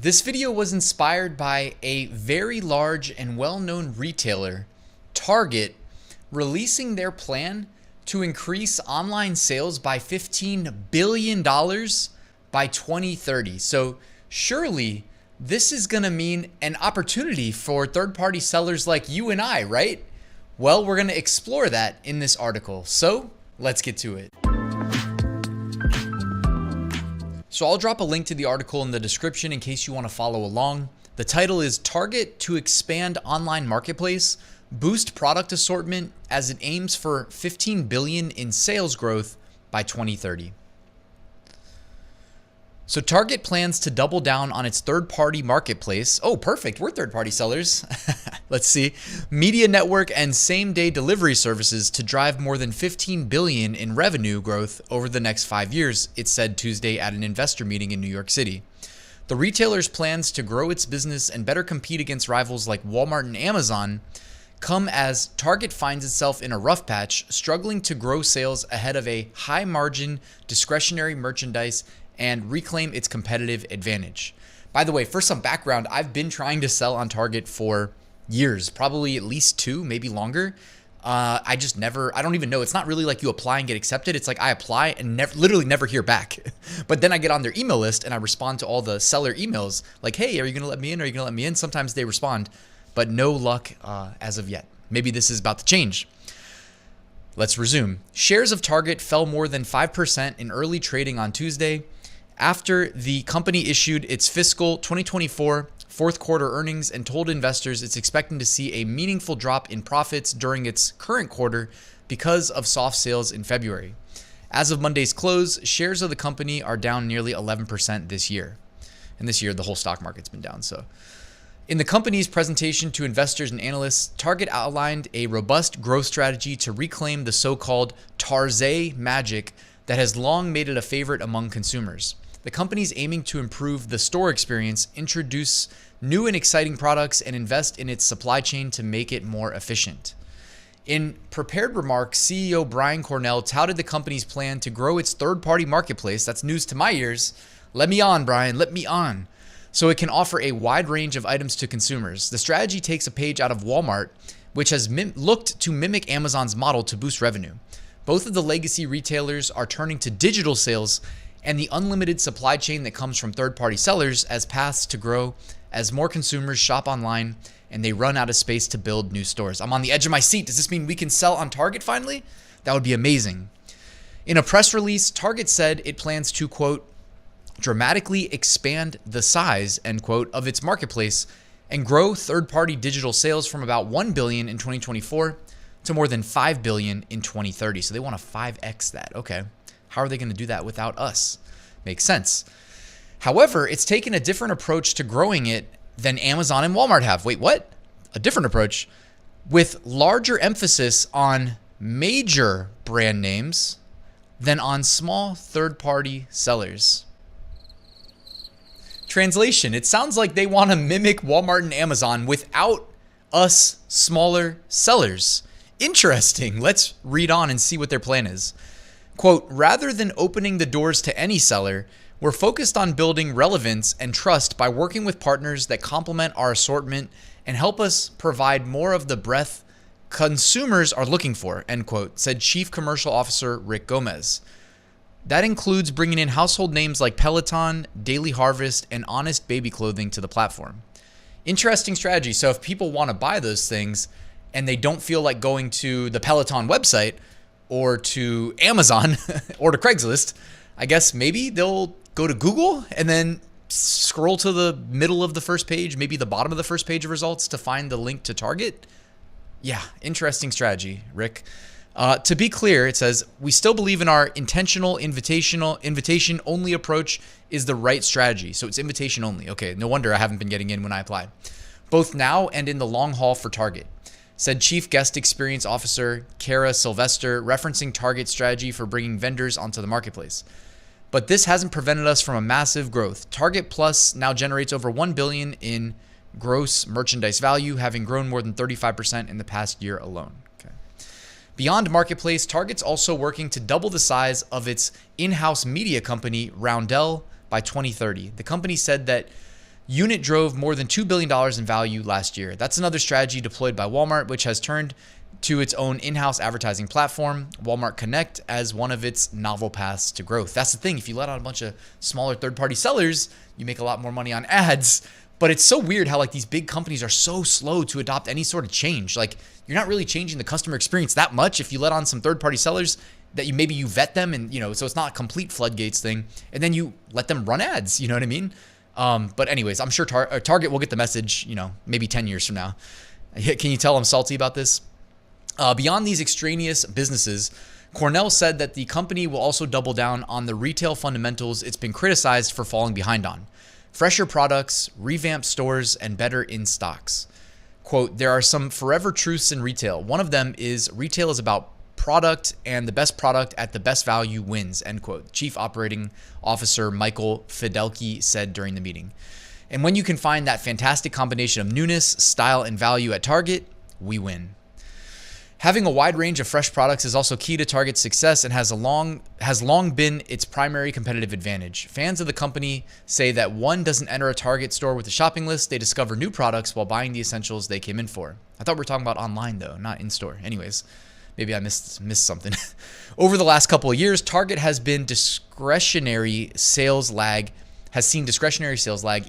This video was inspired by a very large and well-known retailer, Target, releasing their plan to increase online sales by $15 billion by 2030. So surely this is going to mean an opportunity for third-party sellers like you and I, right? Well, we're going to explore that in this article. So let's get to it. So I'll drop a link to the article in the description in case you want to follow along. The title is Target to Expand Online Marketplace, Boost Product Assortment as it aims for $15 billion in sales growth by 2030. So Target plans to double down on its third-party marketplace. Oh, perfect. We're third-party sellers. Let's see. Media network and same-day delivery services to drive more than $15 billion in revenue growth over the next 5 years, it said Tuesday at an investor meeting in New York City. The retailer's plans to grow its business and better compete against rivals like Walmart and Amazon come as Target finds itself in a rough patch, struggling to grow sales ahead of a high-margin discretionary merchandise and reclaim its competitive advantage. By the way, for some background, I've been trying to sell on Target for years, probably at least 2, maybe longer. I don't even know. It's not really like you apply and get accepted. It's like I apply and literally never hear back. But then I get on their email list and I respond to all the seller emails like, hey, are you gonna let me in? Are you gonna let me in? Sometimes they respond, but no luck as of yet. Maybe this is about to change. Let's resume. Shares of Target fell more than 5% in early trading on Tuesday, after the company issued its fiscal 2024 fourth quarter earnings and told investors it's expecting to see a meaningful drop in profits during its current quarter because of soft sales in February. As of Monday's close, shares of the company are down nearly 11% this year. And this year, the whole stock market's been down. So, in the company's presentation to investors and analysts, Target outlined a robust growth strategy to reclaim the so-called Tarzay magic that has long made it a favorite among consumers. The company's aiming to improve the store experience, introduce new and exciting products, and invest in its supply chain to make it more efficient. In prepared remarks, CEO Brian Cornell touted the company's plan to grow its third-party marketplace. That's news to my ears. Let me on, Brian, let me on. So it can offer a wide range of items to consumers. The strategy takes a page out of Walmart, which has looked to mimic Amazon's model to boost revenue. Both of the legacy retailers are turning to digital sales and the unlimited supply chain that comes from third-party sellers as paths to grow as more consumers shop online and they run out of space to build new stores. I'm on the edge of my seat. Does this mean we can sell on Target finally? That would be amazing. In a press release, Target said it plans to, quote, dramatically expand the size, end quote, of its marketplace and grow third-party digital sales from about $1 billion in 2024 to more than $5 billion in 2030. So they want to 5x that. Okay. How are they going to do that without us? Makes sense. However, it's taken a different approach to growing it than Amazon and Walmart have. Wait, what? A different approach with larger emphasis on major brand names than on small third-party sellers. Translation, it sounds like they want to mimic Walmart and Amazon without us smaller sellers. Interesting. Let's read on and see what their plan is. Quote, rather than opening the doors to any seller, we're focused on building relevance and trust by working with partners that complement our assortment and help us provide more of the breadth consumers are looking for, end quote, said Chief Commercial Officer Rick Gomez. That includes bringing in household names like Peloton, Daily Harvest, and Honest Baby Clothing to the platform. Interesting strategy. So if people want to buy those things and they don't feel like going to the Peloton website or to Amazon or to Craigslist, I guess maybe they'll go to Google and then scroll to the middle of the first page, maybe the bottom of the first page of results to find the link to Target. Yeah, interesting strategy, Rick. To be clear, it says, we still believe in our intentional invitation only approach is the right strategy. So it's invitation only. Okay, no wonder I haven't been getting in when I applied. Both now and in the long haul for Target, said Chief Guest Experience Officer Kara Sylvester, referencing Target's strategy for bringing vendors onto the marketplace. But this hasn't prevented us from a massive growth. Target Plus now generates over $1 billion in gross merchandise value, having grown more than 35% in the past year alone. Okay. Beyond Marketplace, Target's also working to double the size of its in-house media company, Roundel, by 2030. The company said that Unit drove more than $2 billion in value last year. That's another strategy deployed by Walmart, which has turned to its own in-house advertising platform, Walmart Connect, as one of its novel paths to growth. That's the thing. If you let out a bunch of smaller third-party sellers, you make a lot more money on ads. But it's so weird how like these big companies are so slow to adopt any sort of change. Like you're not really changing the customer experience that much if you let on some third-party sellers that maybe you vet them and, so it's not a complete floodgates thing. And then you let them run ads, you know what I mean? But anyways, I'm sure Target will get the message, maybe 10 years from now. Can you tell I'm salty about this? Beyond these extraneous businesses, Cornell said that the company will also double down on the retail fundamentals it's been criticized for falling behind on. Fresher products, revamped stores, and better in-stocks. Quote, there are some forever truths in retail. One of them is retail is about product, and the best product at the best value wins, end quote. Chief Operating Officer Michael Fidelki said during the meeting. And when you can find that fantastic combination of newness, style, and value at Target, we win. Having a wide range of fresh products is also key to Target's success and has long been its primary competitive advantage. Fans of the company say that one doesn't enter a Target store with a shopping list, they discover new products while buying the essentials they came in for. I thought we were talking about online though, not in store. Anyways, maybe I missed something. Over the last couple of years, Target has seen discretionary sales lag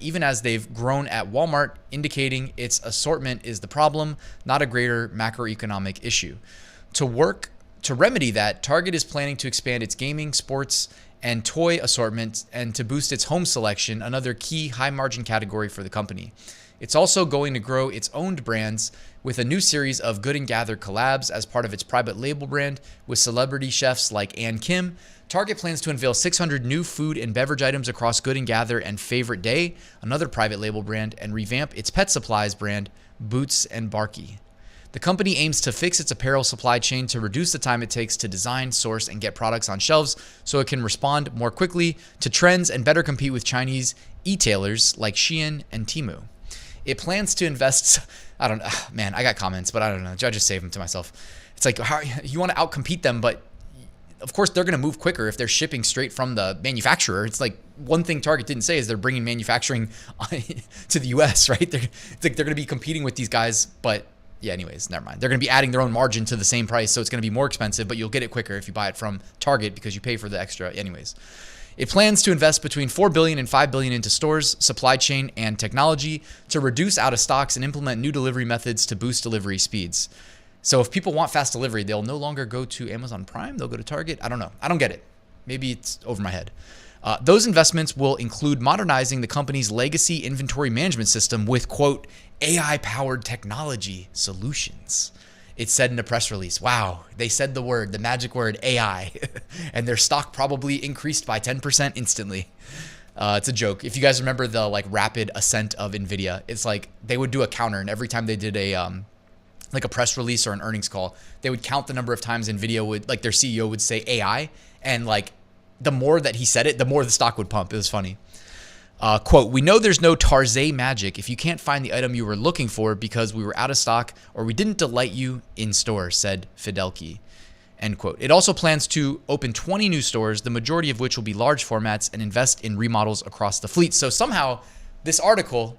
even as they've grown at Walmart, indicating its assortment is the problem, not a greater macroeconomic issue. To remedy that, Target is planning to expand its gaming, sports, and toy assortment and to boost its home selection, another key high-margin category for the company. It's also going to grow its owned brands with a new series of Good & Gather collabs as part of its private label brand with celebrity chefs like Ann Kim. Target plans to unveil 600 new food and beverage items across Good & Gather and Favorite Day, another private label brand, and revamp its pet supplies brand, Boots and Barky. The company aims to fix its apparel supply chain to reduce the time it takes to design, source, and get products on shelves so it can respond more quickly to trends and better compete with Chinese e-tailers like Shein and Temu. It plans to invest, I got comments, but I don't know. I just save them to myself. It's like, how you want to outcompete them, but of course they're going to move quicker if they're shipping straight from the manufacturer. It's like one thing Target didn't say is they're bringing manufacturing to the US, right? It's like they're going to be competing with these guys, but yeah, anyways, never mind. They're going to be adding their own margin to the same price, so it's going to be more expensive, but you'll get it quicker if you buy it from Target because you pay for the extra anyways. It plans to invest between $4 billion and $5 billion into stores, supply chain, and technology to reduce out of stocks and implement new delivery methods to boost delivery speeds. So if people want fast delivery, they'll no longer go to Amazon Prime. They'll go to Target. I don't know. I don't get it. Maybe it's over my head. Those investments will include modernizing the company's legacy inventory management system with, quote, AI-powered technology solutions. It said in a press release. Wow, they said the magic word AI, and their stock probably increased by 10% instantly. It's a joke. If you guys remember the rapid ascent of NVIDIA, it's like they would do a counter, and every time they did a press release or an earnings call, they would count the number of times NVIDIA would, their CEO would say AI, and the more that he said it, the more the stock would pump. It was funny. Quote, we know there's no Tarzay magic if you can't find the item you were looking for because we were out of stock or we didn't delight you in store, said Fidelki, end quote. It also plans to open 20 new stores, the majority of which will be large formats, and invest in remodels across the fleet. So somehow this article,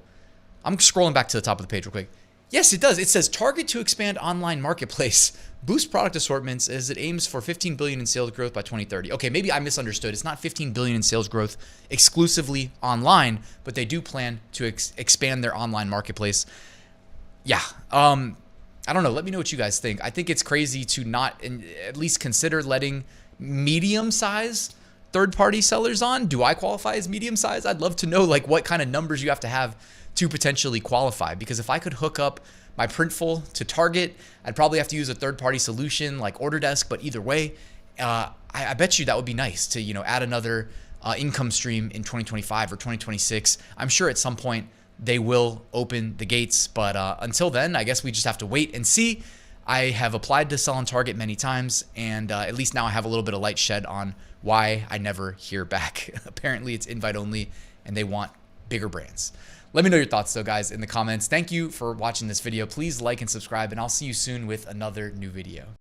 I'm scrolling back to the top of the page real quick. Yes, it does. It says Target to expand online marketplace, boost product assortments as it aims for $15 billion in sales growth by 2030. Okay, maybe I misunderstood. It's not $15 billion in sales growth exclusively online, but they do plan to expand their online marketplace. Yeah, I don't know. Let me know what you guys think. I think it's crazy to not at least consider letting medium-sized third-party sellers on. Do I qualify as medium-sized? I'd love to know what kind of numbers you have to have to potentially qualify, because if I could hook up my Printful to Target, I'd probably have to use a third-party solution like Orderdesk, but either way, I bet you that would be nice to add another income stream in 2025 or 2026. I'm sure at some point they will open the gates, but until then, I guess we just have to wait and see. I have applied to sell on Target many times, and at least now I have a little bit of light shed on why I never hear back. Apparently it's invite only, and they want bigger brands. Let me know your thoughts though, guys, in the comments. Thank you for watching this video. Please like and subscribe, and I'll see you soon with another new video.